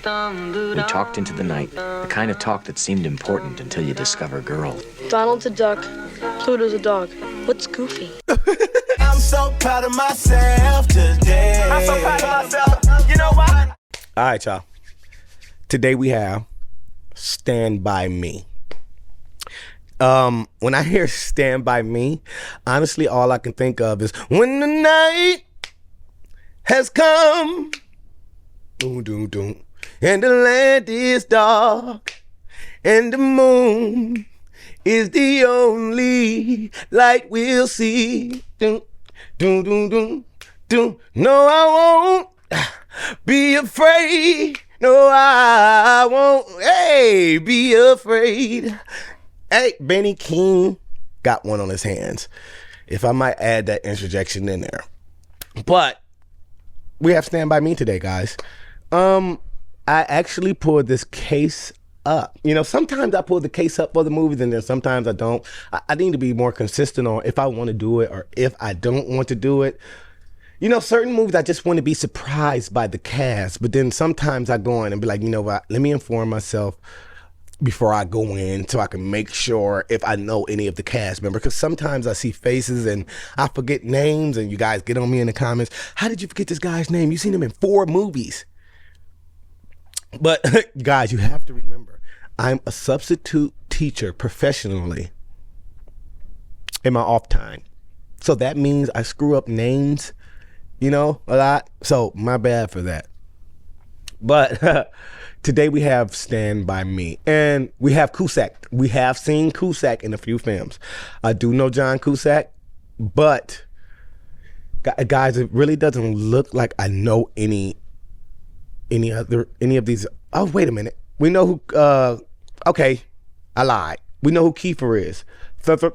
We talked into the night, the kind of talk that seemed important until you discover girl. Donald's a duck, Pluto's a dog. What's Goofy? I'm so proud of myself today. I'm so proud of myself. You know what? All right, y'all. Today we have Stand By Me. When I hear Stand By Me, honestly, all I can think of is when the night has come, doom, doom, doom, and the land is dark, and the moon is the only light we'll see. Doom, doom, doom, doom, doom. No, I won't be afraid. No, I won't, hey, be afraid. Hey, Benny King got one on his hands, if I might add that interjection in there. But we have Stand By Me today, guys. I actually pulled this case up. You know, sometimes I pull the case up for the movies, and then sometimes I don't. I need to be more consistent on if I want to do it or if I don't want to do it. You know, certain movies I just want to be surprised by the cast, but then sometimes I go in and be like, you know what, let me inform myself before I go in so I can make sure if I know any of the cast members, because sometimes I see faces and I forget names, and you guys get on me in the comments, how did you forget this guy's name? You've seen him in 4 movies. But guys, you have to remember, I'm a substitute teacher professionally in my off time. So that means I screw up names, you know, a lot. So my bad for that. But today we have Stand By Me, and we have Cusack. We have seen Cusack in a few films. I do know John Cusack, but guys, it really doesn't look like I know any of these. Oh, wait a minute. We know who, okay, I lied. We know who Kiefer is.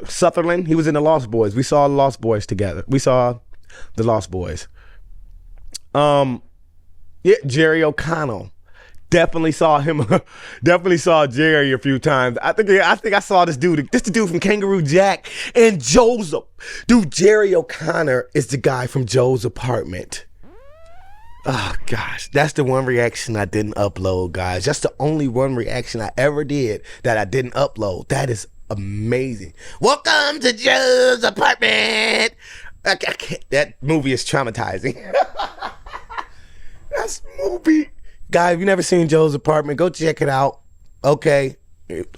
Sutherland, he was in The Lost Boys. We saw The Lost Boys together. We saw The Lost Boys. Yeah, Jerry O'Connell. Definitely saw him. Definitely saw Jerry a few times. I think I saw this dude. This the dude from Kangaroo Jack and Joseph. Dude, Jerry O'Connor is the guy from Joe's Apartment. Oh gosh, that's the one reaction I didn't upload, guys. That's the only one reaction I ever did that I didn't upload. That is amazing. Welcome to Joe's Apartment. I can't, that movie is traumatizing. That's movie. Guys, if you've never seen Joe's Apartment, go check it out. Okay.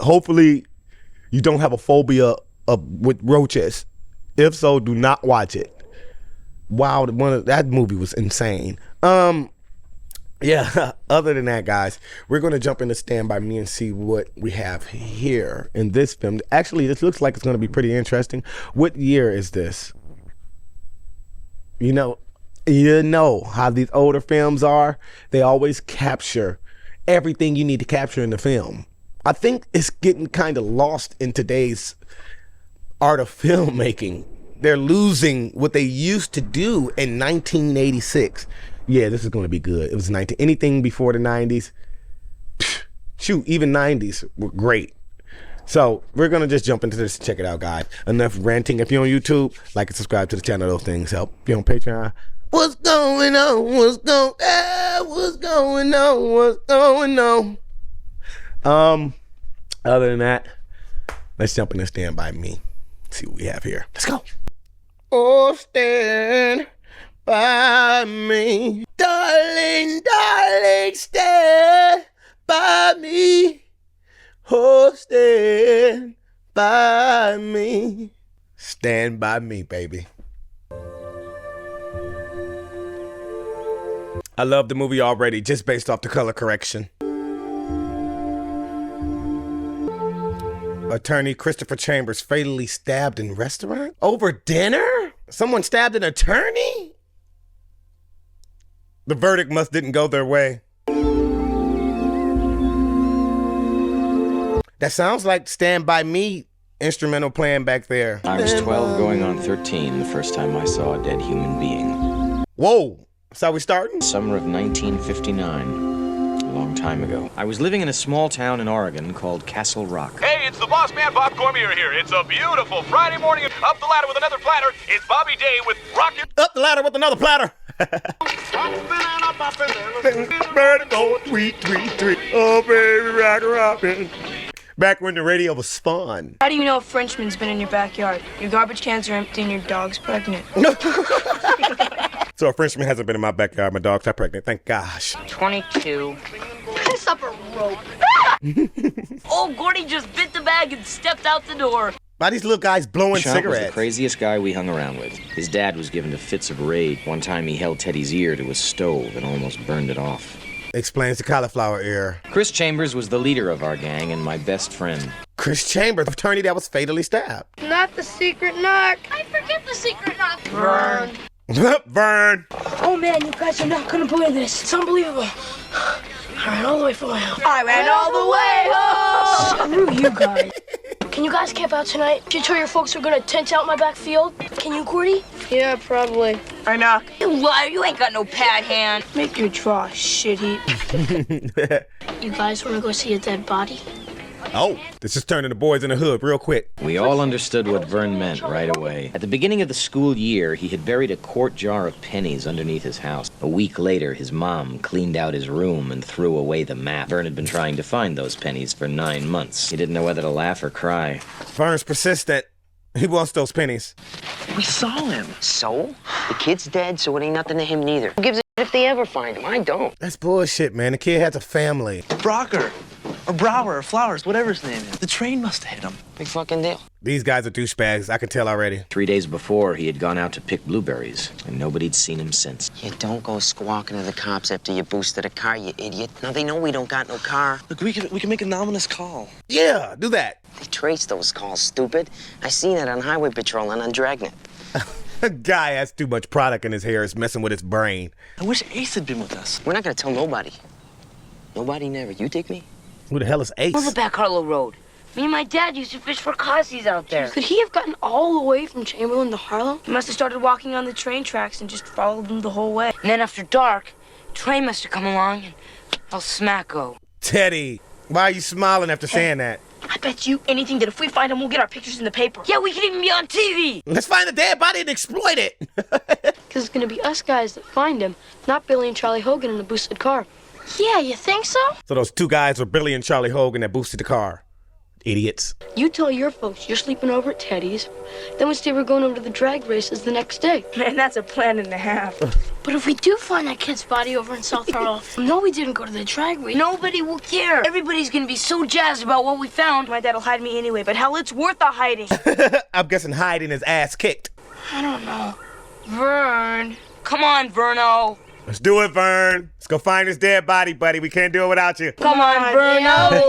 Hopefully you don't have a phobia with roaches. If so, do not watch it. Wow, that movie was insane. Yeah, other than that, guys, we're going to jump into Stand By Me and see what we have here in this film. Actually, this looks like it's going to be pretty interesting. What year is this? You know how these older films are. They always capture everything you need to capture in the film. I think it's getting kind of lost in today's art of filmmaking. They're losing what they used to do in 1986. Yeah, this is going to be good. It was anything before the 90s. Shoot, even 90s were great. So we're going to just jump into this. Check it out, guys. Enough ranting. If you're on YouTube, like and subscribe to the channel. Those things help. If you're on Patreon, what's going on? What's going on? What's going on? Other than that, let's jump into Stand By Me. See what we have here. Let's go. Oh, stand by me. Darling, darling, stand by me. Oh, stand by me. Stand by me, baby. I love the movie already, just based off the color correction. Attorney Christopher Chambers fatally stabbed in restaurant? Over dinner? Someone stabbed an attorney? The verdict didn't go their way. That sounds like Stand By Me instrumental playing back there. I was 12 going on 13 the first time I saw a dead human being. Whoa, that's how we starting? Summer of 1959. A long time ago. I was living in a small town in Oregon called Castle Rock. Hey, it's the boss man, Bob Cormier here. It's a beautiful Friday morning. Up the ladder with another platter. It's Bobby Day with Rocket. Up the ladder with another platter. Bird go tweet, tweet, tweet. Oh, baby, rock, rockin'. Back when the radio was fun. How do you know a Frenchman's been in your backyard? Your garbage cans are empty and your dog's pregnant. So a Frenchman hasn't been in my backyard. My dog's not pregnant. Thank gosh. 22. Piss up a rope. Oh, Gordy just bit the bag and stepped out the door. Why these little guys blowing Sharp was cigarettes? the craziest guy we hung around with. His dad was given to fits of rage. One time he held Teddy's ear to a stove and almost burned it off. Explains the cauliflower ear. Chris Chambers was the leader of our gang and my best friend. Chris Chambers, the attorney that was fatally stabbed. Not the secret knock. I forget the secret knock. Vern. Vern. Oh man, you guys are not gonna believe this. It's unbelievable. I ran all the way from my house. I ran all the way home. Screw you guys. Can you guys camp out tonight? Did you tell your folks we're gonna tent out my back field? Can you, Gordy? Yeah, probably. I knock. You liar, you ain't got no pad hand. Make your draw, shit heap. You guys wanna go see a dead body? Oh, this is turning the boys in the hood real quick. We all understood what Vern meant right away. At the beginning of the school year, he had buried a quart jar of pennies underneath his house. A week later, his mom cleaned out his room and threw away the map. Vern had been trying to find those pennies for 9 months. He didn't know whether to laugh or cry. Vern's persistent. He wants those pennies. We saw him. So? The kid's dead, so it ain't nothing to him neither. Who gives a shit if they ever find him? I don't. That's bullshit, man. The kid has a family. Brocker, or Brower, or Flowers, whatever his name is. The train must have hit him. Big fucking deal. These guys are douchebags. I can tell already. 3 days before, he had gone out to pick blueberries, and nobody'd seen him since. You don't go squawking to the cops after you boosted a car, you idiot. Now they know we don't got no car. Look, we can make a ominous call. Yeah, do that. They trace those calls, stupid. I seen it on Highway Patrol and on Dragnet. A guy has too much product in his hair. It's messing with his brain. I wish Ace had been with us. We're not gonna tell nobody. Nobody never. You dig me? Who the hell is Ace? On the back Harlow Road. Me and my dad used to fish for Cossies out there. Could he have gotten all the way from Chamberlain to Harlow? He must have started walking on the train tracks and just followed them the whole way. And then after dark, train must have come along and El Smacko. Teddy, why are you smiling after saying that? I bet you anything that if we find him, we'll get our pictures in the paper. Yeah, we could even be on TV. Let's find the dead body and exploit it. Because it's gonna be us guys that find him, not Billy and Charlie Hogan in a boosted car. Yeah, you think so? So those two guys were Billy and Charlie Hogan that boosted the car. Idiots. You tell your folks you're sleeping over at Teddy's. Then we say we're going over to the drag races the next day. Man, that's a plan and a half. But if we do find that kid's body over in South Harlow, no, we didn't go to the drag race. Nobody will care. Everybody's gonna be so jazzed about what we found. My dad'll hide me anyway, but hell, it's worth the hiding. I'm guessing hiding his ass kicked. I don't know. Vern. Come on, Verno. Let's do it, Vern. Let's go find his dead body, buddy. We can't do it without you. Come on, Verno.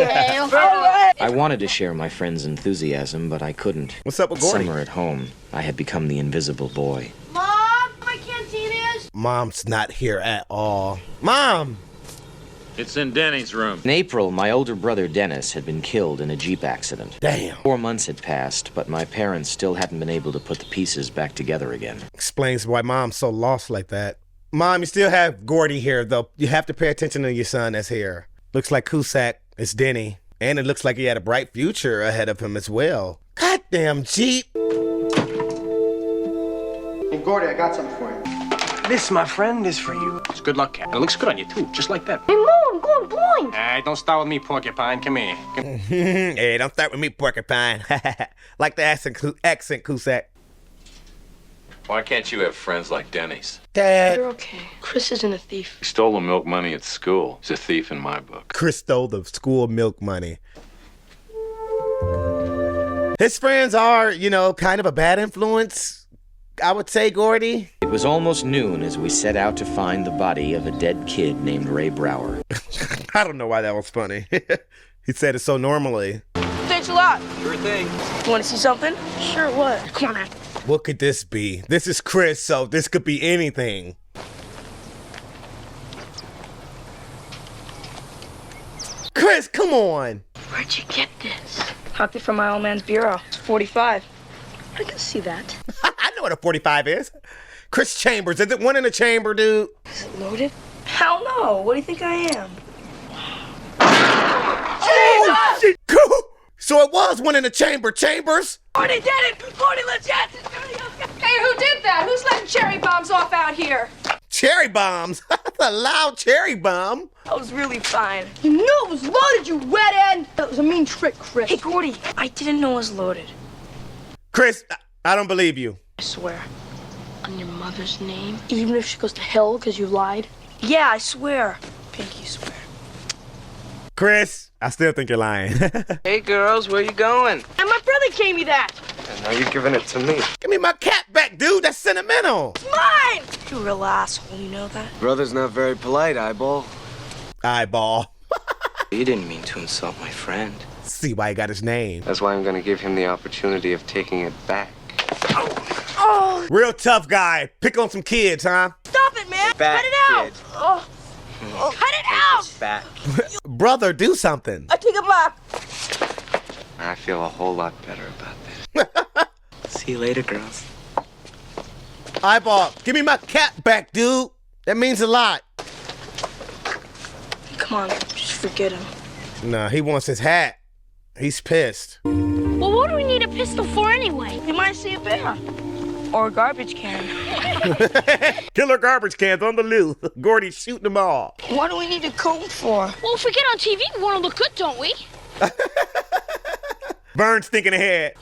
I wanted to share my friend's enthusiasm, but I couldn't. What's up with Gordy? Summer at home, I had become the invisible boy. Mom, my canteen is? Mom's not here at all. Mom! It's in Denny's room. In April, my older brother Dennis had been killed in a Jeep accident. Damn. 4 months had passed, but my parents still hadn't been able to put the pieces back together again. Explains why Mom's so lost like that. Mom, you still have Gordy here, though. You have to pay attention to your son that's here. Looks like Cusack. It's Denny. And it looks like he had a bright future ahead of him as well. Goddamn Jeep. Hey, Gordy, I got something for you. This, my friend, is for you. It's good luck, cat. And it looks good on you, too, just like that. Hey, Mom, I'm going blind. Hey, don't start with me, porcupine. Come here. Hey, don't start with me, porcupine. Like the accent, Cusack. Why can't you have friends like Denny's? Dad. You're okay. Chris isn't a thief. He stole the milk money at school. He's a thief in my book. Chris stole the school milk money. His friends are, kind of a bad influence, I would say, Gordy. It was almost noon as we set out to find the body of a dead kid named Ray Brower. I don't know why that was funny. He said it so normally. Thanks a lot. Sure thing. You want to see something? Sure, what? Come on, man. What could this be? This is Chris, so this could be anything. Chris, come on. Where'd you get this? Hocked it from my old man's bureau. It's 45. I can see that. I know what a 45 is. Chris Chambers. Is it one in the chamber, dude? Is it loaded? Hell no. What do you think I am? Oh, shit. So it was one in the chamber. Chambers? Gordy did it! Gordy, let's get this! Hey, who did that? Who's letting cherry bombs off out here? cherry bombs. That's a loud cherry bomb. I was really fine. You knew it was loaded, you wet end. That was a mean trick, Chris. Hey, Gordy, I didn't know it was loaded. Chris, I don't believe you. I swear. On your mother's name? Even if she goes to hell because you lied? Yeah, I swear. Pinky swear. Chris, I still think you're lying. Hey, girls, where you going? And my brother gave me that. And now you're giving it to me. Give me my cat back, dude. That's sentimental. Mine! You're a real asshole, you know that? Brother's not very polite, eyeball. Eyeball. You didn't mean to insult my friend. See why he got his name. That's why I'm gonna give him the opportunity of taking it back. Oh, Real tough guy. Pick on some kids, huh? stop it, man. Back, Cut it out. kid. Oh, cut it out. Back. Brother, do something. I take it back. I feel a whole lot better about this. See you later, girls. Eyeball, give me my cat back, dude. That means a lot. Come on, just forget him. Nah, he wants his hat. He's pissed. Well, what do we need a pistol for anyway? You might see a bear. Or a garbage can. Killer garbage cans on the loose. Gordy's shooting them all. What do we need a comb for? Well, if we get on TV, we want to look good, don't we? Vern's thinking ahead.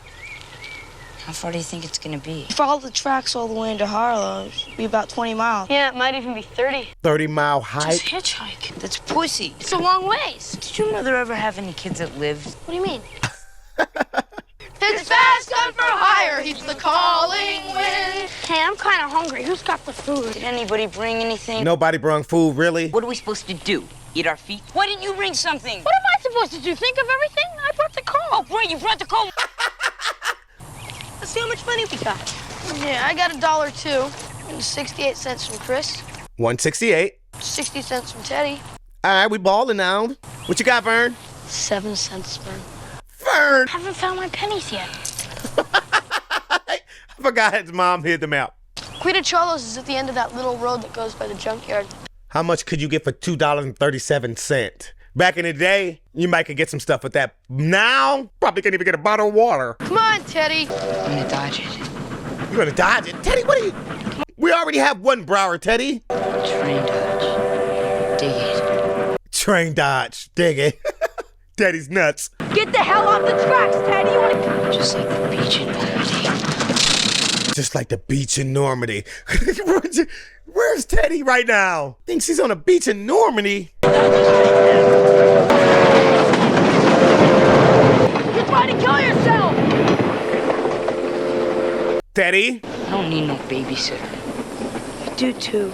How far do you think it's gonna be? Follow the tracks all the way into Harlow. It'll be about 20 miles. Yeah, it might even be 30. 30-mile Just hike. hitchhike. That's pussy. It's a long ways. Did your mother ever have any kids that lived? What do you mean? It's fast gun for hire. He's the calling wind. Hey, I'm kind of hungry. Who's got the food? Did anybody bring anything? Nobody brung food, really? What are we supposed to do? Eat our feet? Why didn't you bring something? What am I supposed to do? Think of everything? I brought the coal. Oh, boy, you brought the coal. Let's see how much money we got. Yeah, I got $1 too. And 68 cents from Chris. 168. 60 cents from Teddy. All right, we balling now. What you got, Vern? 7 cents, Vern. Vern! I haven't found my pennies yet. I forgot his mom hid them out. Quita Cholos is at the end of that little road that goes by the junkyard. How much could you get for $2.37? Back in the day, you might could get some stuff with that. Now, probably can't even get a bottle of water. Come on, Teddy. I'm gonna dodge it. You're gonna dodge it? Teddy, what are you? We already have one Brower, Teddy. Train dodge. Dig it. Train dodge. Dig it. Teddy's nuts. Get the hell off the tracks, Teddy. You want to... Just like the beach in Normandy. Just like the beach in Normandy. Where's Teddy right now? Thinks he's on a beach in Normandy. You're trying to kill yourself. Teddy? I don't need no babysitter. I do too.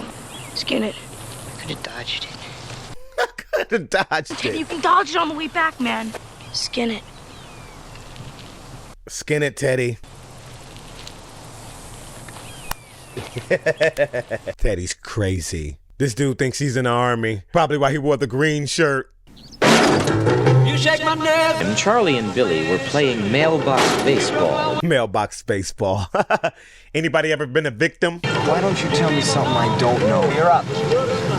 Skin it. I could have dodged it. Could have dodged You it. can dodge it on the way back, man. Skin it. Skin it, Teddy. Teddy's crazy. This dude thinks he's in the army. Probably why he wore the green shirt. You shake my nerve. And Charlie and Billy were playing mailbox baseball. Mailbox baseball. Anybody ever been a victim? Why don't you tell me something I don't know? You're up.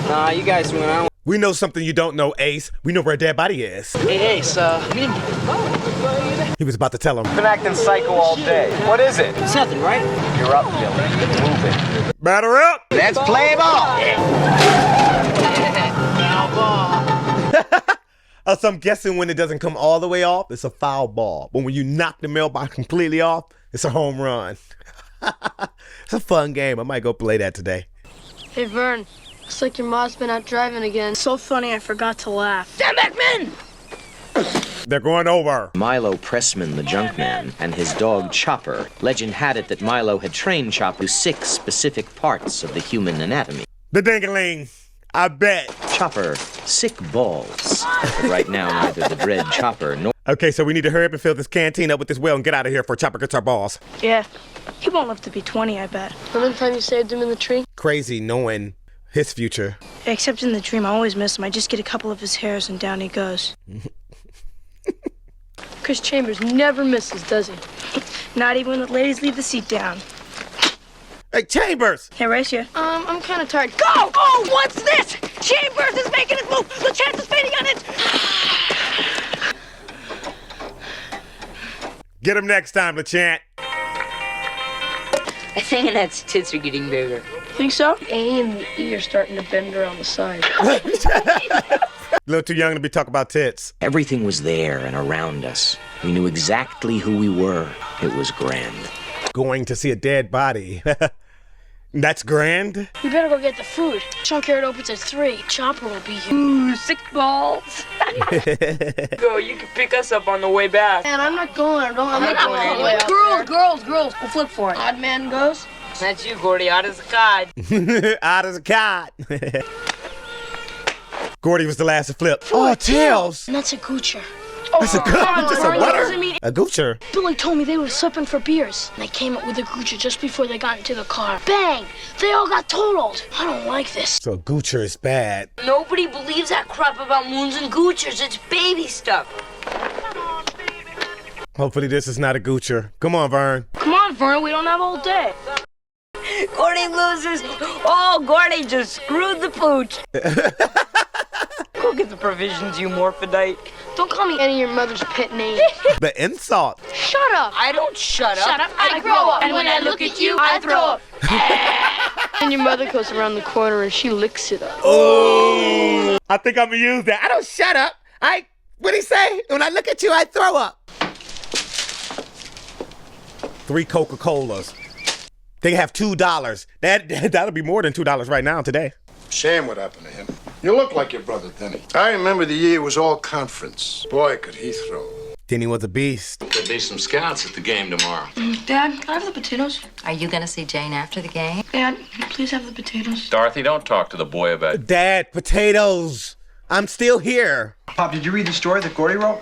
Nah, you guys went on. We know something you don't know, Ace. We know where a dead body is. Hey, Ace, we didn't... He was about to tell him. Been acting psycho all day. What is it? It's nothing, right? You're up, Billy. Move it. Batter up! Let's play ball. So I'm guessing when it doesn't come all the way off, it's a foul ball. But when you knock the mailbox completely off, it's a home run. It's a fun game. I might go play that today. Hey, Vern. Looks like your mom's been out driving again. So funny, I forgot to laugh. Stand back, men! They're going over. Milo Pressman, the junkman, and his dog Chopper. Legend had it that Milo had trained Chopper to 6 specific parts of the human anatomy. The ding-a-ling. I bet. Chopper, sick balls. But right now, neither the dread Chopper nor... Okay, so we need to hurry up and fill this canteen up with this well and get out of here before Chopper gets our balls. Yeah. He won't live to be 20, I bet. Remember the time you saved him in the tree? Crazy knowing his future. Except in the dream, I always miss him. I just get a couple of his hairs and down he goes. Chris Chambers never misses, does he? Not even when the ladies leave the seat down. Hey, Chambers! Hey, race you. I'm kind of tired. Go! Oh, what's this? Chambers is making his move. The chance is fading on it. Get him next time, LeChant. I think Annette's tits are getting bigger. Think so? A and the E are starting to bend around the side. A little too young to be talking about tits. Everything was there and around us. We knew exactly who we were. It was grand. Going to see a dead body. That's grand? We better go get the food. Junkyard opens at 3. Chopper will be here. Ooh, sick balls. Go, you can pick us up on the way back. Man, I'm not going. I'm not going all the way out. Girls. We'll flip for it. Odd man goes. That's you, Gordy, out as a cod. Out as a cod. Gordy was the last to flip. Oh, tails. And that's a goocher. That's a goocher. Just a what? A goocher. Billy told me they were slipping for beers. And they came up with a goocher just before they got into the car. Bang! They all got totaled. I don't like this. So goocher is bad. Nobody believes that crap about moons and goochers. It's baby stuff. Hopefully this is not a goocher. Come on, Vern. Come on, Vern. We don't have all day. Gordy loses. Oh, Gordy just screwed the pooch. Go get the provisions, you morphodite. Don't call me any of your mother's pet names. The insult. Shut up. I don't shut up. Shut up. I grow up. And when I look at you, I throw up. And your mother goes around the corner and she licks it up. Oh. I think I'm going to use that. I don't shut up. What'd he say? When I look at you, I throw up. 3 Coca-Colas. They have $2. That'll be more than $2 right now today. Shame what happened to him. You look like your brother, Denny. I remember the year it was all conference. Boy, could he throw. Denny was a beast. There'll be some scouts at the game tomorrow. Dad, can I have the potatoes? Are you going to see Jane after the game? Dad, can you please have the potatoes? Dorothy, don't talk to the boy about... Dad, potatoes. I'm still here. Pop, did you read the story that Gordy wrote?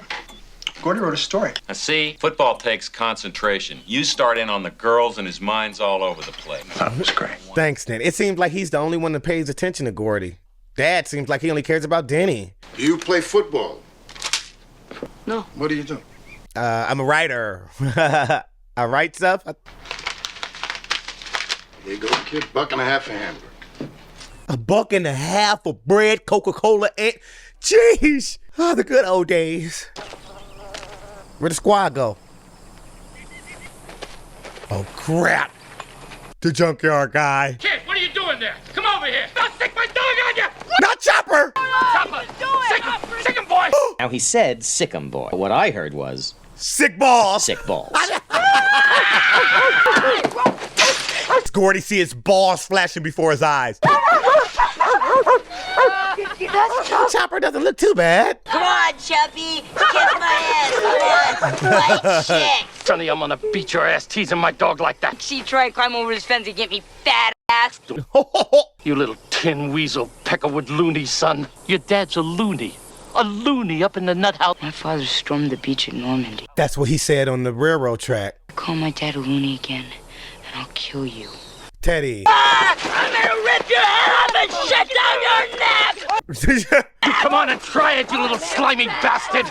Gordy wrote a story. Now, see, football takes concentration. You start in on the girls and his mind's all over the place. That was great. Thanks, Denny. It seems like he's the only one that pays attention to Gordy. Dad seems like he only cares about Denny. Do you play football? No. What do you do? I'm a writer. I write stuff. Here you go, kid. $1.50 a hamburger. $1.50 of bread, Coca-Cola, and... Jeez! Oh, the good old days. Where'd the squad go? Oh, crap. The junkyard guy. Kid, what are you doing there? Come over here. Don't stick my dog on you! Not Chopper! Chopper! Sick him, boy! Now, he said sick 'em boy. What I heard was... Sick balls! Sick balls. Gordy see his balls flashing before his eyes. Chopper doesn't look too bad. Come on, Chappie. Kiss my ass. Come on. White shit. Sonny, I'm gonna beat your ass teasing my dog like that. She tried to climb over his fence and get me fat ass. You little tin weasel peckerwood loony, son. Your dad's a loony. A loony up in the nut house. My father stormed the beach at Normandy. That's what he said on the railroad track. Call my dad a loony again, and I'll kill you. Teddy. I'm gonna rip your head off and shut down your neck! Come on and try it, you little slimy bastard!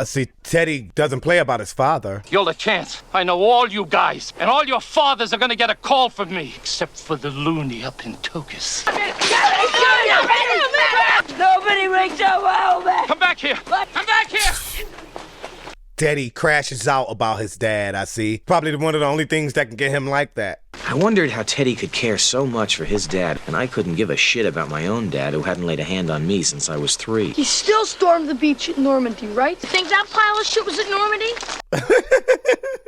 See, Teddy doesn't play about his father. You're the chance. I know all you guys, and all your fathers are gonna get a call from me, except for the loony up in Tokus. Nobody rings out well, man! Come back here! Come back here! Teddy crashes out about his dad, I see. Probably one of the only things that can get him like that. I wondered how Teddy could care so much for his dad, and I couldn't give a shit about my own dad who hadn't laid a hand on me since I was 3. He still stormed the beach at Normandy, right? You think that pile of shit was at Normandy?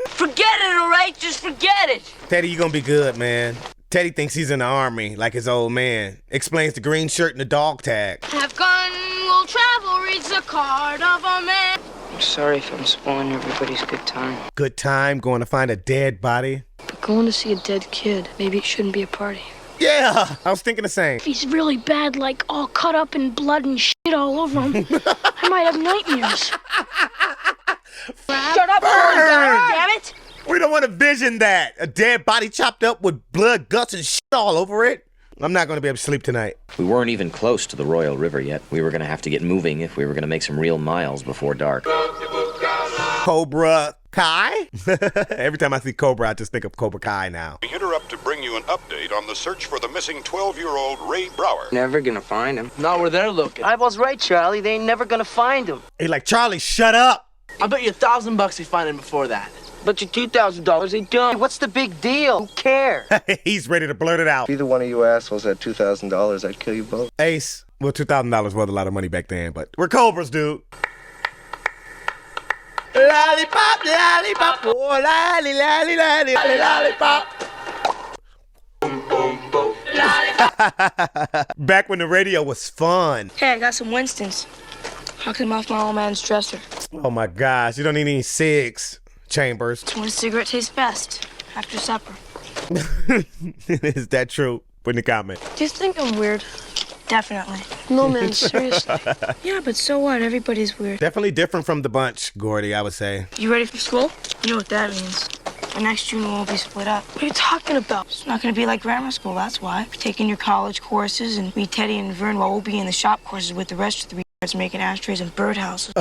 Forget it, all right? Just forget it. Teddy, you gonna be good, man. Teddy thinks he's in the army, like his old man. Explains the green shirt and the dog tag. Have gun will travel, reads the card of a man. I'm sorry if I'm spoiling everybody's good time. Good time going to find a dead body. But going to see a dead kid, maybe it shouldn't be a party. Yeah, I was thinking the same. If he's really bad, like all cut up in blood and shit all over him, I might have nightmares. Shut up, damn it! We don't want to vision that. A dead body chopped up with blood, guts, and shit all over it. I'm not going to be able to sleep tonight. We weren't even close to the Royal River yet. We were going to have to get moving if we were going to make some real miles before dark. Cobra Kai? Every time I see Cobra, I just think of Cobra Kai now. We interrupt to bring you an update on the search for the missing 12-year-old Ray Brower. Never gonna find him. Not where they're looking. I was right, Charlie. They ain't never gonna find him. Hey, like, Charlie, shut up! I bet you $1,000 they find him before that. But your $2,000 ain't done. What's the big deal? Who cares? He's ready to blurt it out. If either one of you assholes had $2,000, I'd kill you both. Ace, well, $2,000 was a lot of money back then, but we're Cobras, dude. Lollipop, lollipop, oh, lolly, lolly, lolly, lolly, lollipop. Back when the radio was fun. Hey, I got some Winston's. I can off my old man's dresser. Oh my gosh, you don't need any cigs, Chambers. When a cigarette tastes best? After supper. Is that true? Put in the comment. Do you think I'm weird? Definitely. No, man, seriously. Yeah, but so what? Everybody's weird. Definitely different from the bunch, Gordy, I would say. You ready for school? You know what that means. The next June we'll all be split up. What are you talking about? It's not going to be like grammar school, that's why. You're taking your college courses, and me, Teddy, and Vern will all be in the shop courses with the rest of the retards making ashtrays and birdhouses.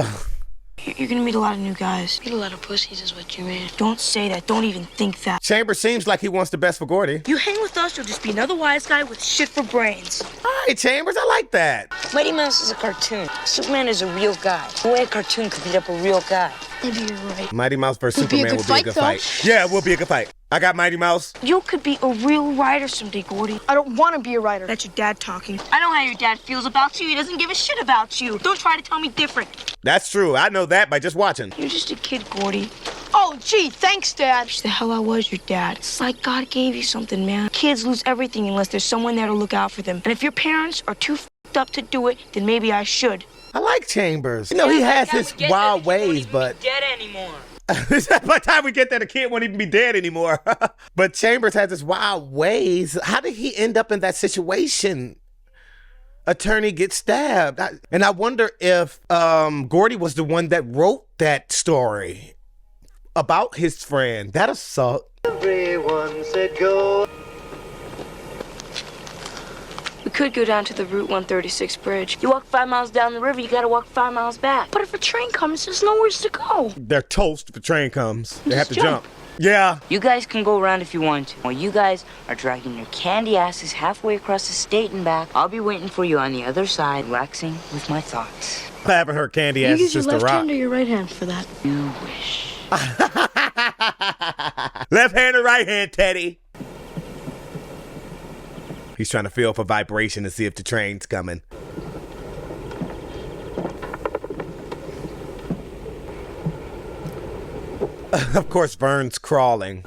You're gonna meet a lot of new guys. Meet a lot of pussies is what you mean. Don't say that. Don't even think that. Chambers seems like he wants the best for Gordy. You hang with us, you'll just be another wise guy with shit for brains. All right, Chambers, I like that. Mighty Mouse is a cartoon. Superman is a real guy. No way a cartoon could beat up a real guy. Maybe you're right. Mighty Mouse versus Superman would be a good fight. Yeah, it will be a good fight. I got Mighty Mouse. You could be a real writer someday, Gordy. I don't want to be a writer. That's your dad talking. I know how your dad feels about you. He doesn't give a shit about you. Don't try to tell me different. That's true. I know that by just watching. You're just a kid, Gordy. Oh, gee, thanks, Dad. Wish the hell I was your dad. It's like God gave you something, man. Kids lose everything unless there's someone there to look out for them. And if your parents are too f***ed up to do it, then maybe I should. I like Chambers. You know, he has his wild ways, but... Dead anymore. By the time we get there, the kid won't even be dead anymore. But Chambers has his wild ways. How did he end up in that situation? Attorney gets stabbed. And I wonder if Gordy was the one that wrote that story about his friend. That'll suck. Everyone said go. We could go down to the Route 136 bridge. You walk 5 miles down the river, you gotta walk 5 miles back. But if a train comes, there's nowhere to go. They're toast if a train comes. They have to jump. Yeah. You guys can go around if you want to. While you guys are dragging your candy asses halfway across the state and back, I'll be waiting for you on the other side, relaxing with my thoughts. I haven't heard candy asses since the rock. You use your left hand or your right hand for that? You wish. Left hand or right hand, Teddy? He's trying to feel for vibration to see if the train's coming. Of course, Vern's crawling.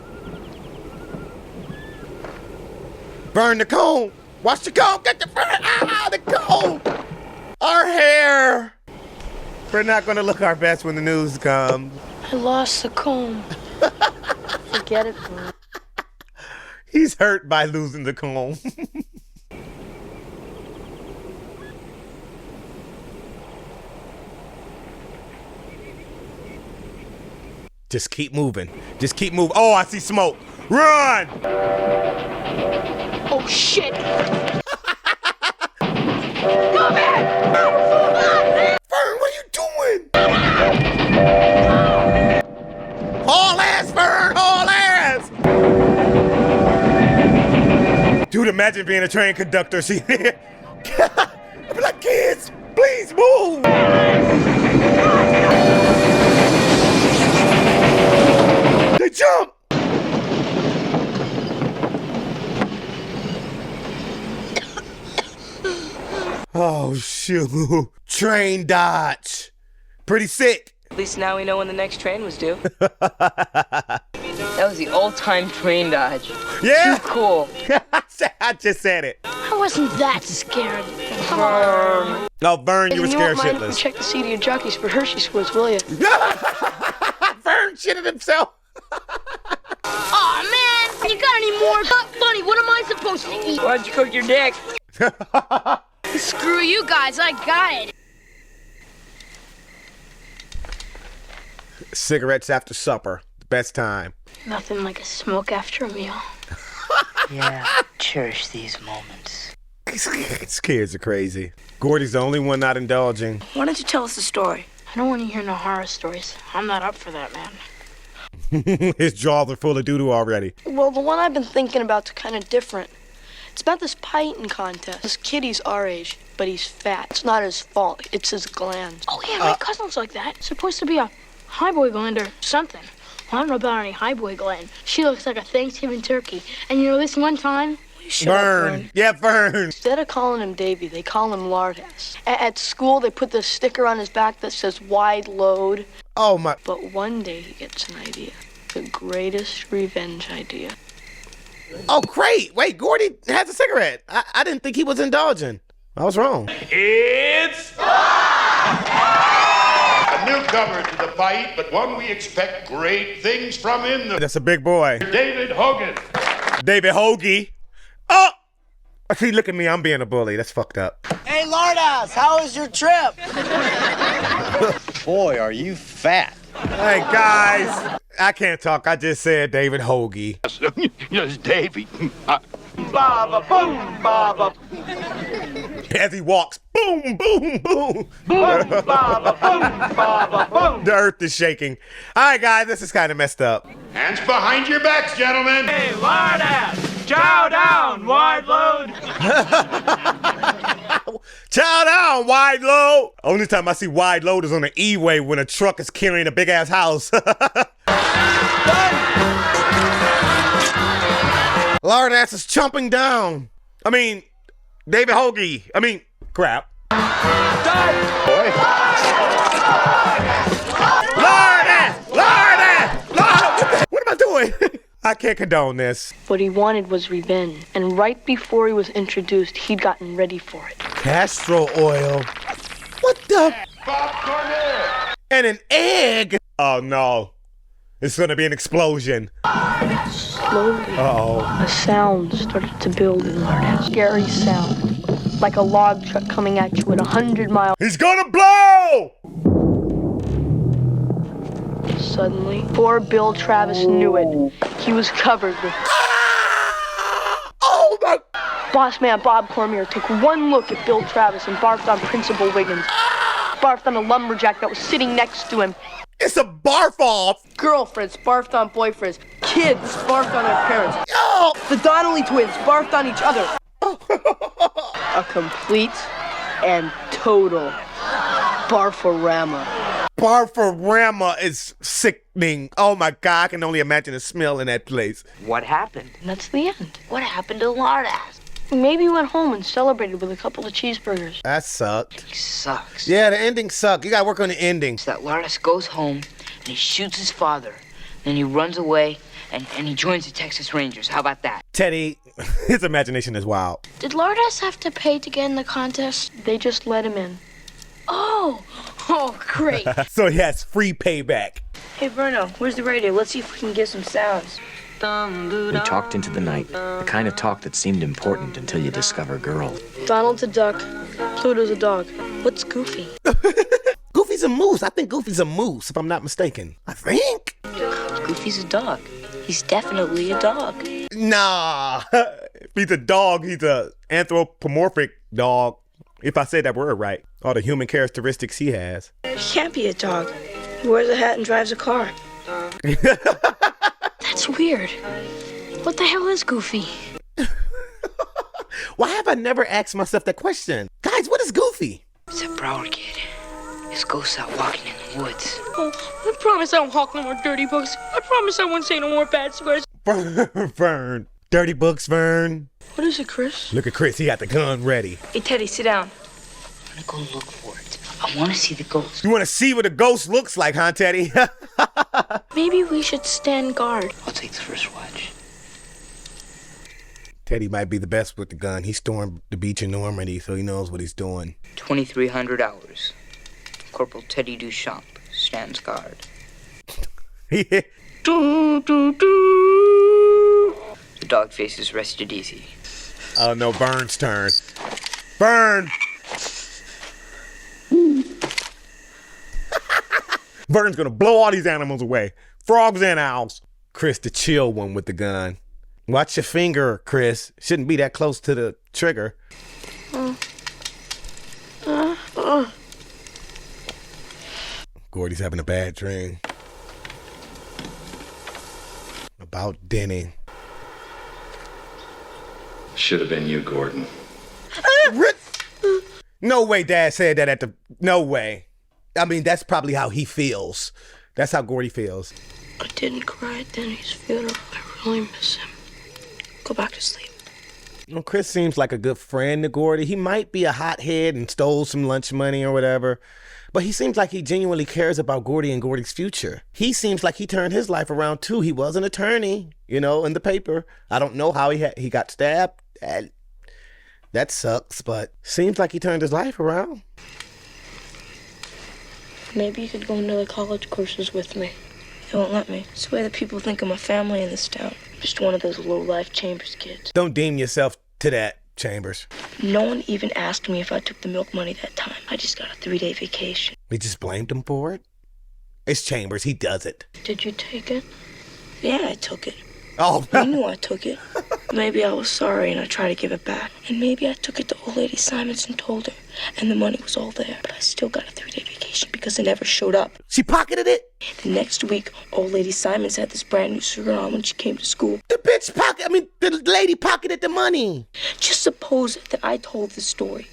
Vern, the comb! Watch the comb! Get the Vern! Ah, the comb! Our hair! We're not gonna look our best when the news comes. I lost the comb. Forget it, Vern. He's hurt by losing the comb. Just keep moving. Just keep moving. Oh, I see smoke. Run! Oh, shit! Come here! Vern, what are you doing? Haul ass, Vern! Haul ass! Dude, imagine being a train conductor. See, I'd be like, kids, please move! They jump! Oh, shoot. Train dodge. Pretty sick. At least now we know when the next train was due. That was the all-time train dodge. Yeah? Too cool. I just said it. I wasn't that scared. Vern. Oh, Vern, you were scared shitless. You won't mind if shitless. you check the seat of your jockeys for Hershey squirts, will you? Vern shitted himself. Aw, man! You got any more? Not funny. What am I supposed to eat? Why'd you cook your dick? Screw you guys, I got it. Cigarettes after supper. The best time. Nothing like a smoke after a meal. Yeah, cherish these moments. These kids are crazy. Gordy's the only one not indulging. Why don't you tell us the story? I don't want to hear no horror stories. I'm not up for that, man. His jaws are full of doo-doo already. Well, the one I've been thinking about's kind of different. It's about this pie-eating contest. This kid, he's our age, but he's fat. It's not his fault. It's his glands. Oh, yeah, my cousin's like that. It's supposed to be a high boy gland or something. I don't know about any highboy Glenn. She looks like a Thanksgiving turkey. And you know, this one time... Vern. Yeah, Vern. Instead of calling him Davy, they call him Lardass. At school, they put this sticker on his back that says wide load. Oh, my. But one day he gets an idea. The greatest revenge idea. Oh, great. Wait, Gordy has a cigarette. I didn't think he was indulging. I was wrong. It's a newcomer to the fight, but one we expect great things from him. That's a big boy. David Hogan. David Hoagie. Oh! See, look at me. I'm being a bully. That's fucked up. Hey, Lardass, how was your trip? Boy, are you fat. Hey, guys. I can't talk. I just said David Hoagie. Yes, Davy. Baba, boom, baba. As he walks, boom, boom, boom. Boom, baba, boom, baba, boom. The earth is shaking. All right, guys, this is kind of messed up. Hands behind your backs, gentlemen. Hey, Lardass, chow down, wide load. Chow down, wide load. Only time I see wide load is on the E-way when a truck is carrying a big ass house. Lardass is chomping down. I mean, David Hoagie. I mean, crap. Boy. Lardass! What am I doing? I can't condone this. What he wanted was revenge. And right before he was introduced, he'd gotten ready for it. Castor oil. What the? And an egg. Oh, no. It's going to be an explosion. Slowly, Uh-oh. a sound started to build in Lardass. Scary sound. Like a log truck coming at you at 100 miles. He's gonna blow! Suddenly, poor Bill Travis knew it. He was covered with... Oh my... Boss man Bob Cormier took one look at Bill Travis and barfed on Principal Wiggins. Barfed on a lumberjack that was sitting next to him. It's a barf off. Girlfriends barfed on boyfriends. Kids barfed on their parents. Yo! The Donnelly twins barfed on each other. A complete and total barforama. Barforama is sickening. Oh my God, I can only imagine the smell in that place. What happened? And that's the end. What happened to Lardass? Maybe he went home and celebrated with a couple of cheeseburgers. That sucked. He sucks. Yeah, the ending sucked. You gotta work on the ending. So that Lardass goes home and he shoots his father. Then he runs away and he joins the Texas Rangers. How about that? Teddy, his imagination is wild. Did Lardass have to pay to get in the contest? They just let him in. Oh, great. So he has free payback. Hey, Bruno, where's the radio? Let's see if we can get some sounds. We talked into the night, the kind of talk that seemed important until you discover girl. Donald's a duck. Pluto's a dog. What's Goofy? Goofy's a moose. I think Goofy's a moose, if I'm not mistaken. I think. Goofy's a dog. He's definitely a dog. Nah. If he's a dog, he's a anthropomorphic dog. If I say that word right. All the human characteristics he has. He can't be a dog. He wears a hat and drives a car. That's weird. What the hell is Goofy? Why have I never asked myself that question? Guys, what is Goofy? It's a Broward kid. His ghost out walking in the woods. Oh, I promise I won't hawk no more dirty books. I promise I won't say no more bad swears. Vern. Dirty books, Vern. What is it, Chris? Look at Chris. He got the gun ready. Hey, Teddy, sit down. I'm gonna go look for it. I want to see the ghost. You want to see what a ghost looks like, huh, Teddy? Maybe we should stand guard. I'll take the first watch. Teddy might be the best with the gun. He stormed the beach in Normandy, so he knows what he's doing. 2,300 hours. Corporal Teddy Duchamp stands guard. The dog faces rested easy. Oh no, Vern's turn. Vern! Vern's gonna blow all these animals away. Frogs and owls. Chris, the chill one with the gun. Watch your finger, Chris. Shouldn't be that close to the trigger. Gordy's having a bad dream. About Denny. Should have been you, Gordon. No way Dad said that at the... No way. I mean, that's probably how he feels. That's how Gordy feels. I didn't cry at Denny's funeral. I really miss him. Go back to sleep. Well, Chris seems like a good friend to Gordy. He might be a hothead and stole some lunch money or whatever, but he seems like he genuinely cares about Gordy and Gordy's future. He seems like he turned his life around too. He was an attorney, you know, in the paper. I don't know how he got stabbed. That sucks, but seems like he turned his life around. Maybe you could go into the college courses with me. They won't let me. It's the way that people think I'm a family in this town. I'm just one of those low-life Chambers kids. Don't deem yourself to that, Chambers. No one even asked me if I took the milk money that time. I just got a 3-day vacation. We just blamed him for it? It's Chambers. He does it. Did you take it? Yeah, I took it. Oh. You knew I took it. Maybe I was sorry and I tried to give it back. And maybe I took it to old lady Simons and told her. And the money was all there. But I still got a 3-day vacation because it never showed up. She pocketed it? The next week, old lady Simons had this brand new suit on when she came to school. The lady pocketed the money. Just suppose that I told the story.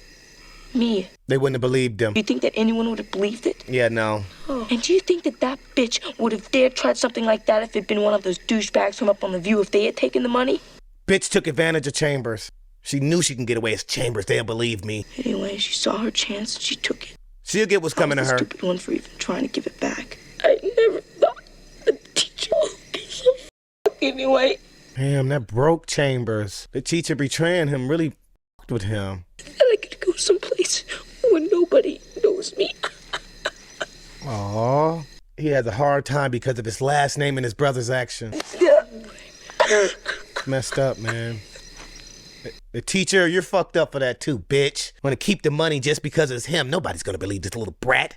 Me. They wouldn't have believed him. Do you think that anyone would have believed it? Yeah, no. Oh. And do you think that that bitch would have dared tried something like that if it'd been one of those douchebags from up on The View if they had taken the money? Bitch took advantage of Chambers. She knew she can get away as Chambers. They'll believe me. Anyway, she saw her chance and she took it. She'll get what's coming to her. I was the stupid one for even trying to give it back. I never thought the teacher would be so anyway. Damn, that broke Chambers. The teacher betraying him really fucked with him. And I could go someplace where nobody knows me. Aww. He has a hard time because of his last name and his brother's action. Messed up, man. The teacher, you're fucked up for that too, bitch. Want to keep the money just because it's him. Nobody's gonna believe this little brat.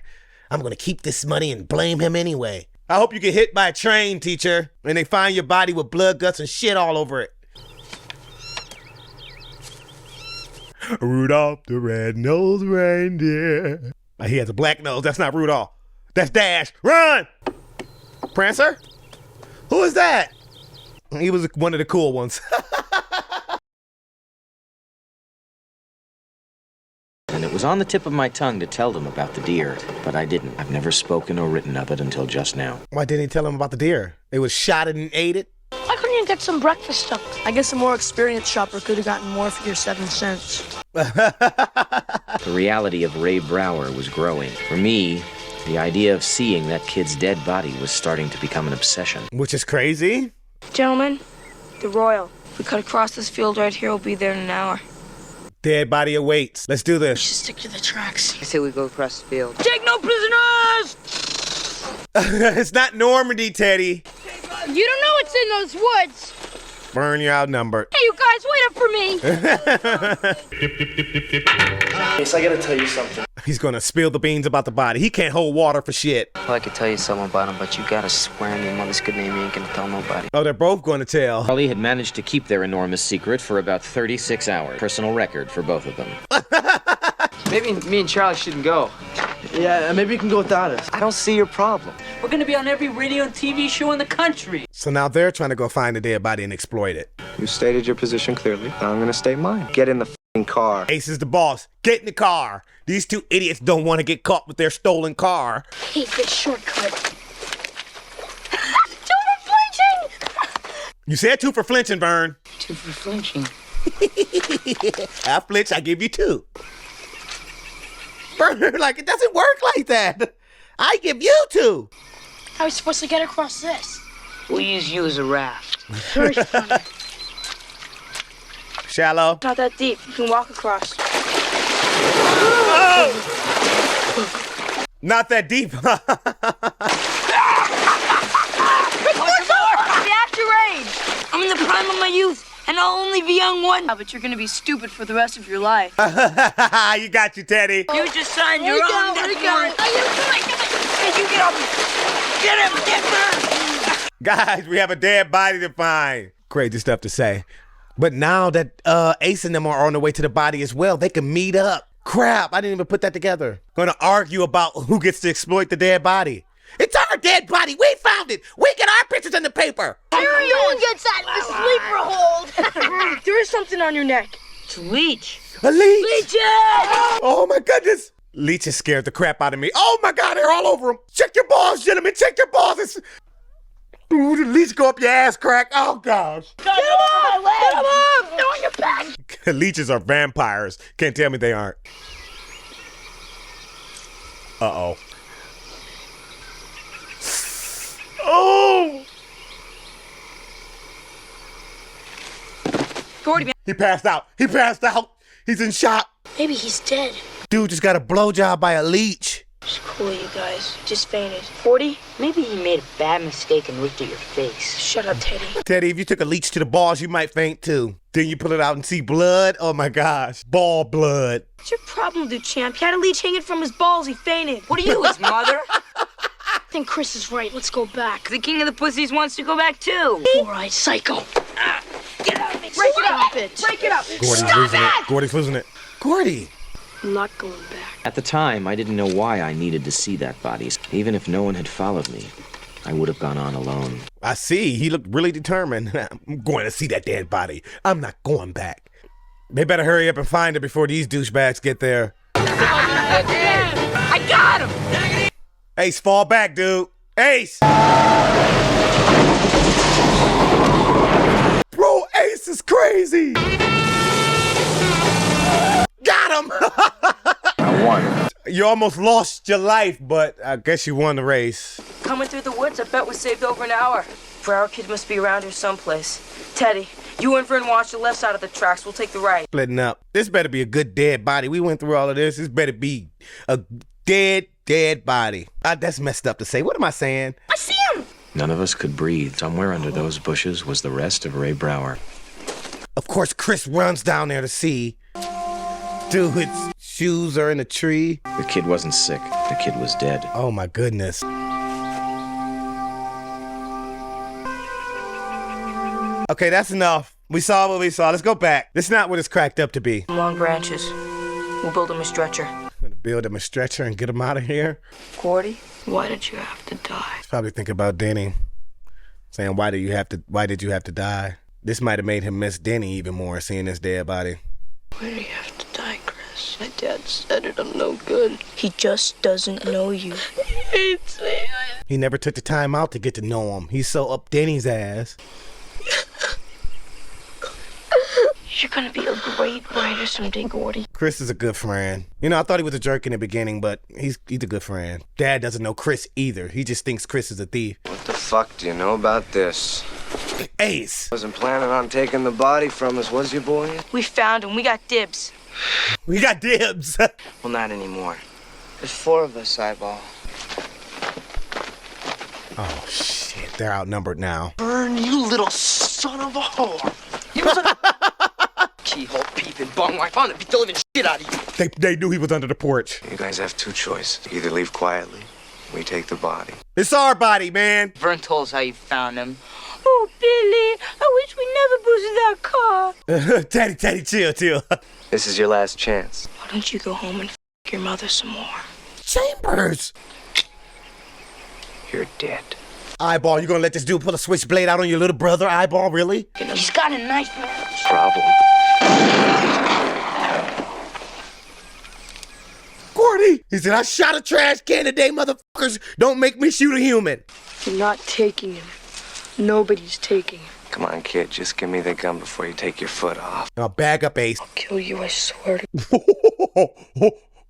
I'm gonna keep this money and blame him anyway. I hope you get hit by a train, teacher, and they find your body with blood, guts, and shit all over it. Rudolph the red-nosed reindeer. He has a black nose. That's not Rudolph. That's Dash. Run! Prancer? Who is that? He was one of the cool ones. And it was on the tip of my tongue to tell them about the deer, but I didn't. I've never spoken or written of it until just now. Why didn't he tell them about the deer? It was shot and ate it? Why couldn't you get some breakfast stuff? I guess a more experienced shopper could have gotten more for your 7 cents. The reality of Ray Brower was growing. For me, the idea of seeing that kid's dead body was starting to become an obsession. Which is crazy. Gentlemen, the Royal. If we cut across this field right here, we'll be there in an hour. Dead body awaits. Let's do We this. should stick to the tracks. I say we go across the field. Take no prisoners! It's not Normandy, Teddy. You don't know what's in those woods. Burn, you're outnumbered. Hey, you guys, wait up for me. Yes, I gotta tell you something. He's gonna spill the beans about the body. He can't hold water for shit. Well, I could tell you something about him, but you gotta swear on your mother's good name you ain't gonna tell nobody. Oh, they're both gonna tell. Holly had managed to keep their enormous secret for about 36 hours. Personal record for both of them. Maybe me and Charlie shouldn't go. Yeah, maybe you can go without us. I don't see your problem. We're gonna be on every radio and TV show in the country. So now they're trying to go find the dead body and exploit it. You stated your position clearly. Now I'm gonna state mine. Get in the f***ing car. Ace is the boss. Get in the car. These two idiots don't want to get caught with their stolen car. Hate this shortcut. 2 for flinching. You said 2 for flinching, Vern. 2 for flinching. I flinch, I give you 2. Vern, like, it doesn't work like that. I give you 2. How are we supposed to get across this? We'll use you as a raft. Very funny. Shallow. Not that deep. You can walk across. Oh! Not that deep. React your age. I'm in the prime of my youth, and I'll only be young one. But you're gonna be stupid for the rest of your life. You got you, Teddy. You just signed your own death warrant. Did you get up? Get him! Get him! Guys, we have a dead body to find. Crazy stuff to say. But now that Ace and them are on the way to the body as well, they can meet up. Crap, I didn't even put that together. Gonna argue about who gets to exploit the dead body. It's our dead body. We found it. We get our pictures in the paper. No one gets that in the sleeper hold. There is something on your neck. It's a leech. A leech. Leeches! Oh my goodness. Leeches scared the crap out of me. Oh my God, they're all over him. Check your balls, gentlemen. Check your balls. Ooh, the leech go up your ass crack. Oh gosh. Get him up! Get him up! They're on your back! Leeches are vampires. Can't tell me they aren't. Uh-oh. Oh! Gordy, man. He passed out. He passed out. He's in shock. Maybe he's dead. Dude just got a blowjob by a leech. It's cool, you guys. Just fainted. 40? Maybe he made a bad mistake and looked at your face. Shut up, Teddy. Teddy, if you took a leech to the balls, you might faint too. Then you pull it out and see blood. Oh my gosh. Ball blood. What's your problem, Duchamp? He had a leech hanging from his balls. He fainted. What are you, his mother? I think Chris is right. Let's go back. The king of the pussies wants to go back too. All right, psycho. Get out of me. Break it up. Break it up. Gordy's losing it. Gordy's losing it. Gordy. I'm not going back. At the time, I didn't know why I needed to see that body. Even if no one had followed me, I would have gone on alone. I see. He looked really determined. I'm going to see that dead body. I'm not going back. They better hurry up and find her before these douchebags get there. I got him! Ace, fall back, dude. Ace! Bro, Ace is crazy! Got him! I won. You almost lost your life, but I guess you won the race. Coming through the woods, I bet we saved over an hour. Our kids must be around here someplace. Teddy, you and Vern watch the left side of the tracks. We'll take the right. Splitting up. This better be a good dead body. We went through all of this. This better be a dead body. That's messed up to say. What am I saying? I see him! None of us could breathe. Somewhere under those bushes was the rest of Ray Brower. Of course, Chris runs down there to see. Dude's shoes are in a tree. The kid wasn't sick. The kid was dead. Oh my goodness. Okay, that's enough. We saw what we saw. Let's go back. This is not what it's cracked up to be. Long branches. We'll build him a stretcher. I'm gonna build him a stretcher and get him out of here. Gordy? Why did you have to die? He's probably thinking about Denny. Saying, why did you have to die? This might have made him miss Denny even more, seeing this dead body. Why do you have to die, Chris? My dad said it. I'm no good. He just doesn't know you. He hates me. He never took the time out to get to know him. He's so up Denny's ass. You're gonna be a great writer someday, Gordy. Chris is a good friend. You know, I thought he was a jerk in the beginning, but he's a good friend. Dad doesn't know Chris either. He just thinks Chris is a thief. What the fuck do you know about this? Ace! Wasn't planning on taking the body from us, was you, boy? We found him. We got dibs. We got dibs. Well, not anymore. There's 4 of us, Eyeball. Oh, shit. They're outnumbered now. Vern, you little son of a whore. You was a keyhole peeping bum wife. I'm gonna be delivering shit out of you. They knew he was under the porch. You guys have 2 choices. Either leave quietly, we take the body. It's our body, man. Vern told us how you found him. Oh, Billy, I wish we never boosted that car. Teddy, chill. This is your last chance. Why don't you go home and f your mother some more? Chambers! You're dead. Eyeball, you gonna let this dude pull a switchblade out on your little brother, Eyeball, really? He's got a knife, man. Problem. Gordy! He said, I shot a trash can today, motherfuckers. Don't make me shoot a human. You're not taking him. Nobody's taking him. Come on, kid, just give me the gun before you take your foot off. Now bag up, Ace. I'll kill you, I swear to.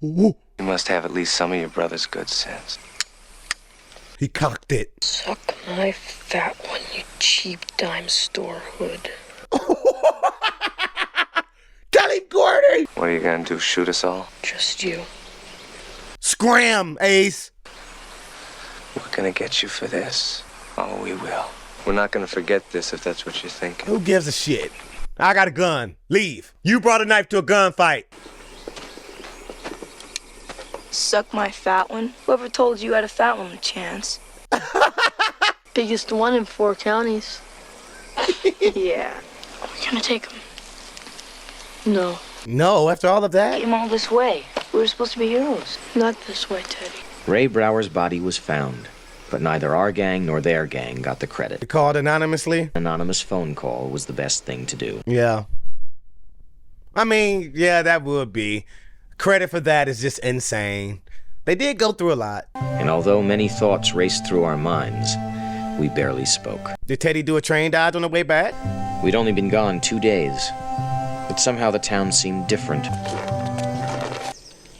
You must have at least some of your brother's good sense. He cocked it. Suck my fat one, you cheap dime store hood. Tell him, Gordy! What are you gonna do, shoot us all? Just you. Scram, Ace! We're gonna get you for this. Oh, we will. We're not gonna forget this if that's what you're thinking. Who gives a shit? I got a gun. Leave. You brought a knife to a gunfight. Suck my fat one? Whoever told you had a fat one a chance? Biggest one in 4 counties. Yeah. Are we gonna take him? No. No, after all of that? Came all this way. We were supposed to be heroes. Not this way, Teddy. Ray Brower's body was found, but neither our gang nor their gang got the credit. They called anonymously? An anonymous phone call was the best thing to do. Yeah. I mean, yeah, that would be. Credit for that is just insane. They did go through a lot. And although many thoughts raced through our minds, we barely spoke. Did Teddy do a train dodge on the way back? We'd only been gone 2 days, but somehow the town seemed different.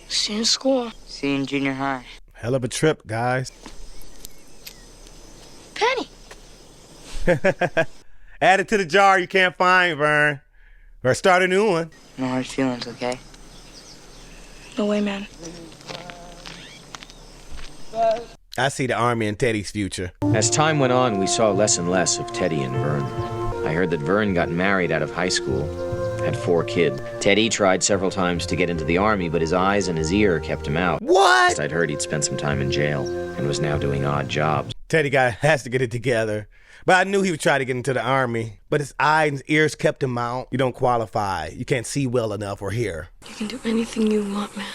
See you in school. See you in junior high. Hell of a trip, guys. Penny. Add it to the jar you can't find, Vern. Or start a new one. No hard feelings, okay? No way, man. I see the Army in Teddy's future. As time went on, we saw less and less of Teddy and Vern. I heard that Vern got married out of high school, had 4 kids. Teddy tried several times to get into the Army, but his eyes and his ear kept him out. What? I'd heard he'd spent some time in jail and was now doing odd jobs. Teddy has to get it together. But I knew he would try to get into the Army. But his eyes and his ears kept him out. You don't qualify. You can't see well enough or hear. You can do anything you want, man.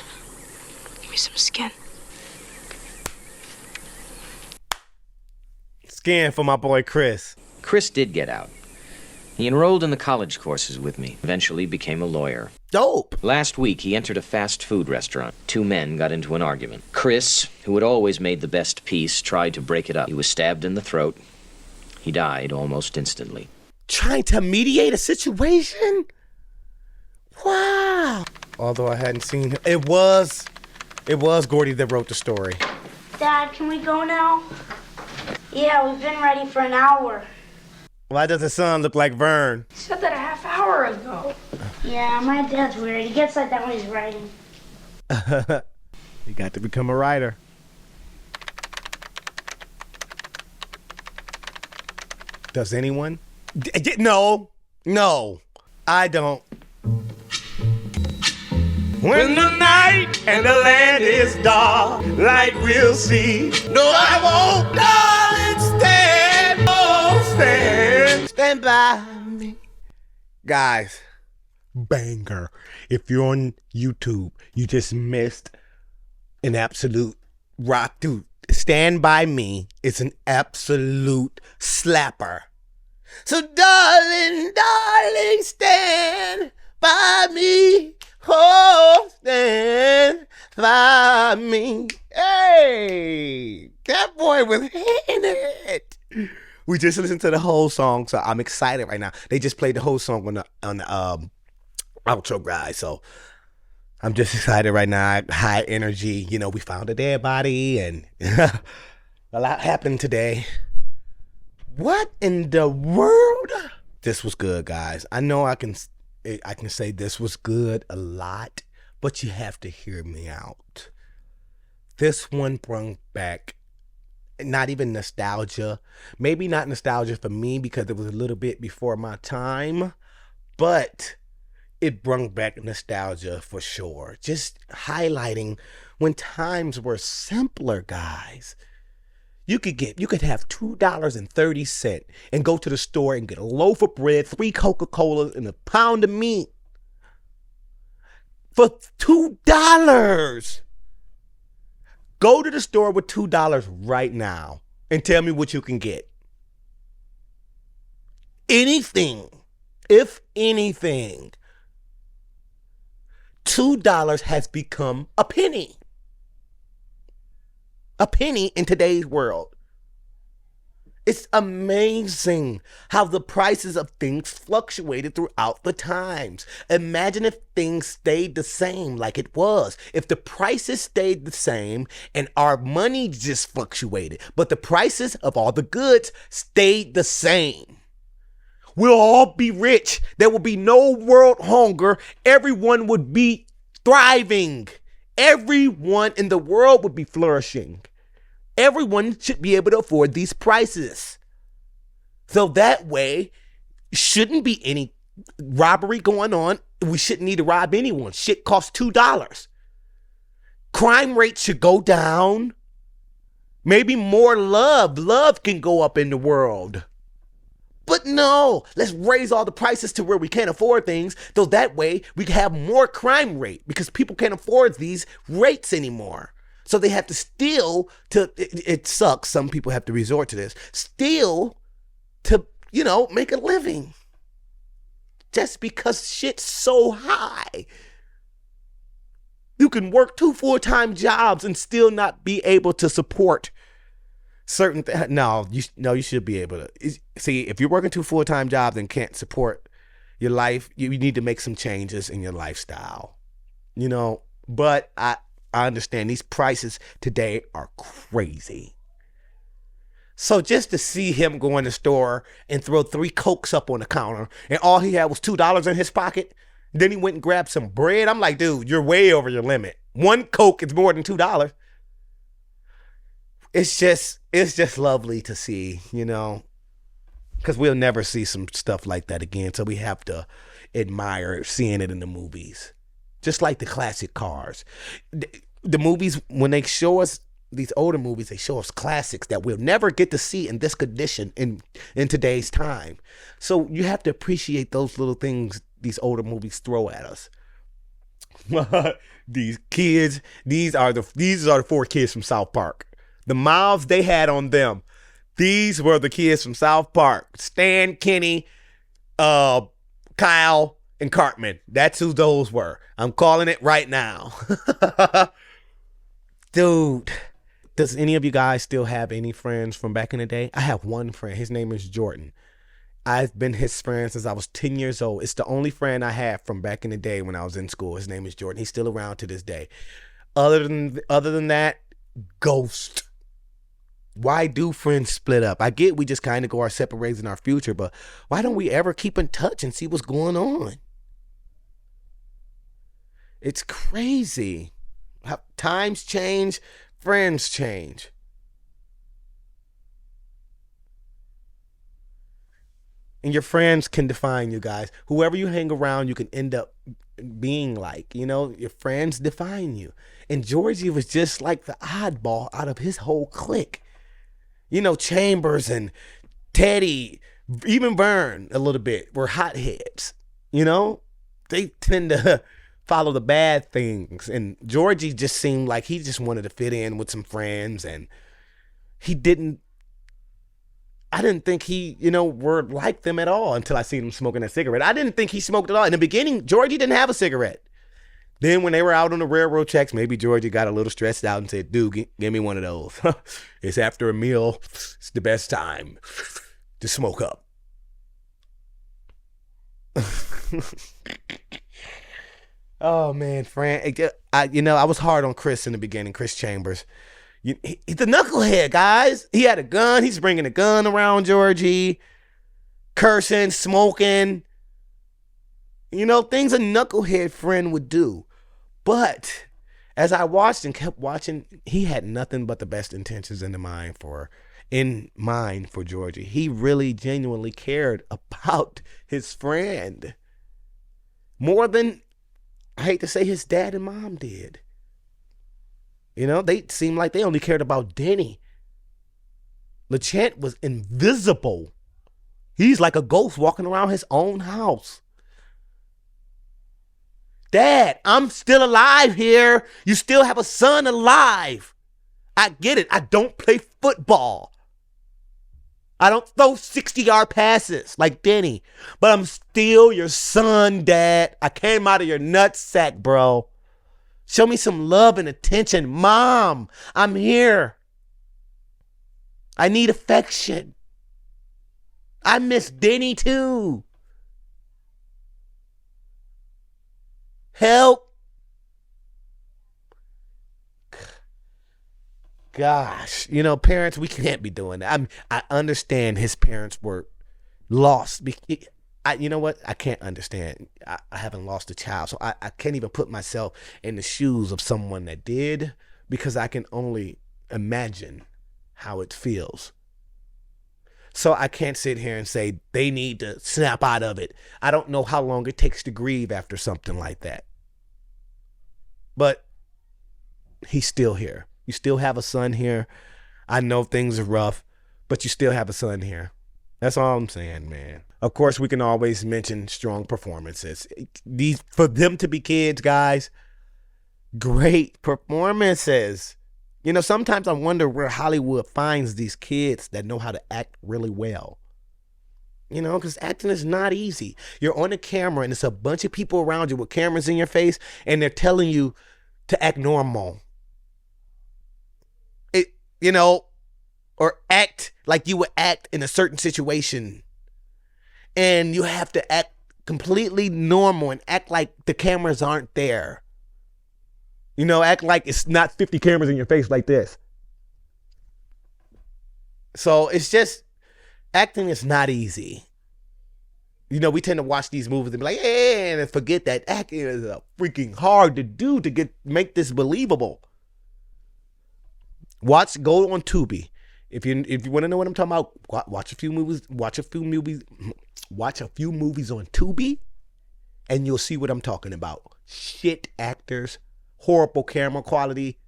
Give me some skin. Skin for my boy Chris. Chris did get out. He enrolled in the college courses with me, eventually became a lawyer. Dope. Last week, he entered a fast food restaurant. 2 men got into an argument. Chris, who had always made the best piece, tried to break it up. He was stabbed in the throat. He died almost instantly. Trying to mediate a situation? Wow. Although I hadn't seen him. It was Gordy that wrote the story. Dad, can we go now? Yeah, we've been ready for an hour. Why does his son look like Vern? You said that a half hour ago. Yeah, my dad's weird. He gets like that when he's writing. He got to become a writer. Does anyone? No, I don't. When the night and the land is dark, light we'll see. No, I won't, darling, stand by me. Guys, banger. If you're on YouTube, you just missed an absolute rock. Dude, Stand By Me is an absolute slapper. So darling, stand by me. Oh, stand by me. Hey, that boy was hitting it. We just listened to the whole song, so I'm excited right now. They just played the whole song on the outro, guys. So I'm just excited right now. High energy. You know, we found a dead body, and a lot happened today. What in the world? This was good, guys. I know I can say this was good a lot, but you have to hear me out. This one brought back not even nostalgia. Maybe not nostalgia for me because it was a little bit before my time, but it brought back nostalgia for sure. Just highlighting when times were simpler, guys. You could have $2.30 and go to the store and get a loaf of bread, 3 Coca-Colas, and a pound of meat for $2. Go to the store with $2 right now and tell me what you can get. Anything, if anything. $2 has become a penny. A penny in today's world. It's amazing how the prices of things fluctuated throughout the times. Imagine if things stayed the same like it was. If the prices stayed the same and our money just fluctuated, but the prices of all the goods stayed the same. We'll all be rich. There will be no world hunger. Everyone would be thriving. Everyone in the world would be flourishing. Everyone should be able to afford these prices. So that way, shouldn't be any robbery going on. We shouldn't need to rob anyone. Shit costs $2. Crime rates should go down. Maybe more love. Love can go up in the world. But no, let's raise all the prices to where we can't afford things, so that way we can have more crime rate because people can't afford these rates anymore. So they have to steal to, it sucks, some people have to resort to this, steal to, make a living. Just because shit's so high. You can work 2 full-time jobs and still not be able to support certain things. No, you should be able to. See, if you're working 2 full-time jobs and can't support your life, you need to make some changes in your lifestyle. But I understand these prices today are crazy. So just to see him go in the store and throw 3 Cokes up on the counter and all he had was $2 in his pocket, then he went and grabbed some bread. I'm like, dude, you're way over your limit. 1 Coke is more than $2. It's just lovely to see, because we'll never see some stuff like that again. So we have to admire seeing it in the movies. Just like the classic cars. The movies, when they show us these older movies, they show us classics that we'll never get to see in this condition in today's time. So you have to appreciate those little things these older movies throw at us. These kids, these are the 4 kids from South Park. The mouths they had on them, these were the kids from South Park. Stan, Kenny, Kyle, and Cartman. That's who those were. I'm calling it right now. Dude, does any of you guys still have any friends from back in the day? I have one friend. His name is Jordan. I've been his friend since I was 10 years old. It's the only friend I have from back in the day when I was in school. His name is Jordan. He's still around to this day. Other than that, ghost. Why do friends split up? I get we just kind of go our separate ways in our future, but why don't we ever keep in touch and see what's going on? It's crazy. How times change, friends change. And your friends can define you guys. Whoever you hang around, you can end up being like. Your friends define you. And Georgie was just like the oddball out of his whole clique. Chambers and Teddy, even Vern a little bit, were hotheads. They tend to follow the bad things. And Georgie just seemed like he just wanted to fit in with some friends. And I didn't think he, were like them at all until I seen him smoking a cigarette. I didn't think he smoked at all. In the beginning, Georgie didn't have a cigarette. Then when they were out on the railroad tracks, maybe Georgie got a little stressed out and said, dude, give me one of those. It's after a meal. It's the best time to smoke up. Oh, man, Fran. I was hard on Chris in the beginning, Chris Chambers. He's a knucklehead, guys. He had a gun. He's bringing a gun around Georgie, cursing, smoking. Things a knucklehead friend would do. But as I watched and kept watching, he had nothing but the best intentions in mind for Georgie. He really genuinely cared about his friend more than, I hate to say, his dad and mom did. They seemed like they only cared about Denny. LeChant was invisible. He's like a ghost walking around his own house. Dad, I'm still alive here. You still have a son alive. I get it. I don't play football. I don't throw 60-yard passes like Denny. But I'm still your son, Dad. I came out of your nutsack, bro. Show me some love and attention. Mom, I'm here. I need affection. I miss Denny too. Help. Gosh, parents, we can't be doing that. I understand his parents were lost. You know what? I can't understand. I haven't lost a child, so I can't even put myself in the shoes of someone that did, because I can only imagine how it feels. So I can't sit here and say they need to snap out of it. I don't know how long it takes to grieve after something like that. But he's still here. You still have a son here. I know things are rough, but you still have a son here. That's all I'm saying, man. Of course, we can always mention strong performances. For them to be kids, guys, great performances. Sometimes I wonder where Hollywood finds these kids that know how to act really well. Because acting is not easy. You're on the camera and it's a bunch of people around you with cameras in your face, and they're telling you to act normal. You know, or act like you would act in a certain situation. And you have to act completely normal and act like the cameras aren't there. You know, act like it's not 50 cameras in your face like this. So it's just, acting is not easy. You know, we tend to watch these movies and be like, hey, and forget that acting is freaking hard to do to make this believable. Go on Tubi. If you want to know what I'm talking about, watch a few movies on Tubi, and you'll see what I'm talking about. Shit actors, horrible camera quality,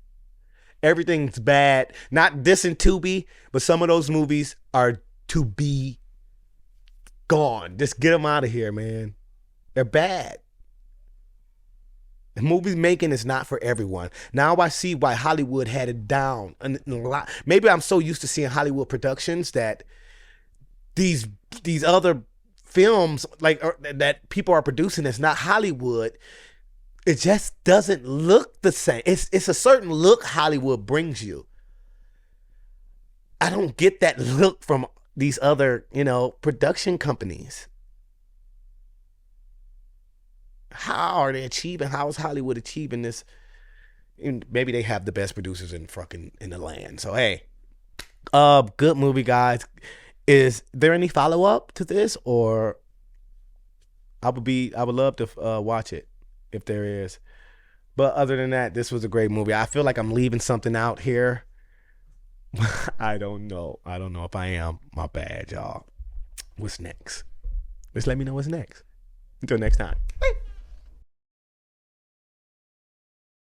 everything's bad. Not dissing Tubi, but some of those movies are to be gone. Just get them out of here, man. They're bad. Movie making is not for everyone. Now I see why Hollywood had it down. Maybe I'm so used to seeing Hollywood productions that these other films that people are producing that's not Hollywood, it just doesn't look the same. It's a certain look Hollywood brings you. I don't get that look from these other, production companies. How are they achieving? How is Hollywood achieving this? And maybe they have the best producers in the land. So hey, good movie, guys. Is there any follow up to this, or I would love to watch it if there is. But other than that, this was a great movie. I feel like I'm leaving something out here. I don't know if I am. My bad, y'all. What's next? Just let me know what's next. Until next time.